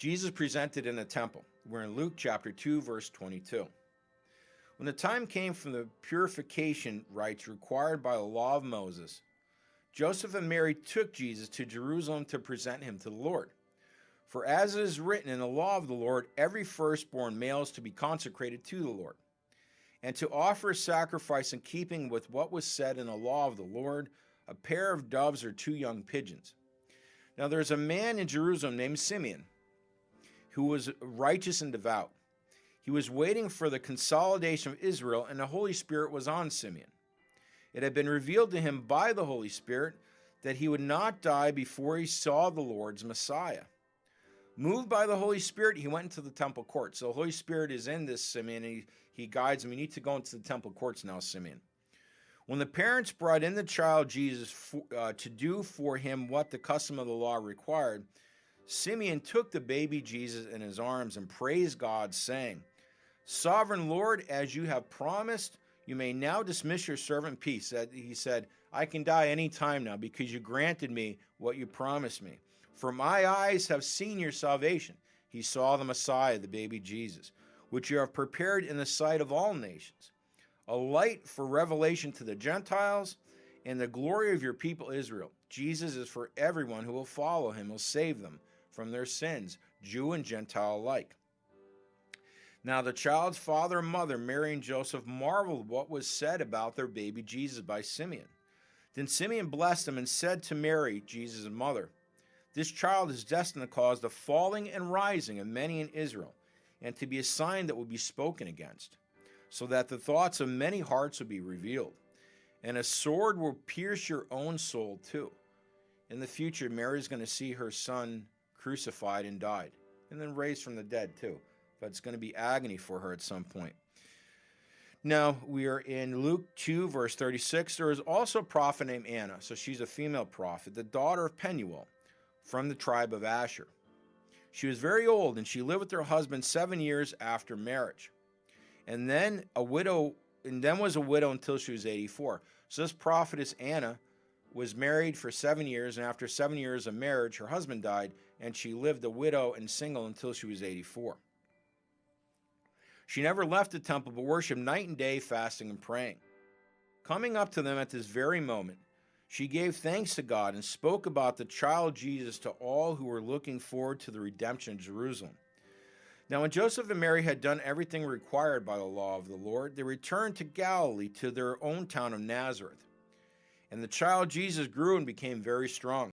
Jesus presented in the temple. We're in Luke chapter 2, verse 22. When the time came for the purification rites required by the law of Moses, Joseph and Mary took Jesus to Jerusalem to present him to the Lord. For as it is written in the law of the Lord, every firstborn male is to be consecrated to the Lord, and to offer a sacrifice in keeping with what was said in the law of the Lord, a pair of doves or two young pigeons. Now there's a man in Jerusalem named Simeon, who was righteous and devout. He was waiting for the consolidation of Israel, and the Holy Spirit was on Simeon. It had been revealed to him by the Holy Spirit that he would not die before he saw the Lord's Messiah. Moved by the Holy Spirit, he went into the temple courts. So the Holy Spirit is in this Simeon, and he guides him. You need to go into the temple courts now, Simeon. When the parents brought in the child Jesus to do for him what the custom of the law required, Simeon took the baby Jesus in his arms and praised God, saying, "Sovereign Lord, as you have promised, you may now dismiss your servant in peace." He said, "I can die any time now because you granted me what you promised me. For my eyes have seen your salvation." He saw the Messiah, the baby Jesus, which you have prepared in the sight of all nations, a light for revelation to the Gentiles and the glory of your people Israel. Jesus is for everyone who will follow him, will save them from their sins, Jew and Gentile alike. Now the child's father and mother, Mary and Joseph, marveled what was said about their baby Jesus by Simeon. Then Simeon blessed them and said to Mary, Jesus' mother, "This child is destined to cause the falling and rising of many in Israel, and to be a sign that will be spoken against, so that the thoughts of many hearts will be revealed. And a sword will pierce your own soul too." In the future, Mary's going to see her son crucified and died, and then raised from the dead too. But it's going to be agony for her at some point. Now, we are in Luke 2, verse 36. There is also a prophet named Anna, so she's a female prophet, the daughter of Penuel, from the tribe of Asher. She was very old, and she lived with her husband 7 years after marriage. And then was a widow until she was 84. So this prophetess Anna was married for 7 years, and after 7 years of marriage, her husband died, and she lived a widow and single until she was 84. She never left the temple, but worshiped night and day, fasting and praying. Coming up to them at this very moment, she gave thanks to God and spoke about the child Jesus to all who were looking forward to the redemption of Jerusalem. Now when Joseph and Mary had done everything required by the law of the Lord, they returned to Galilee, to their own town of Nazareth. And the child Jesus grew and became very strong.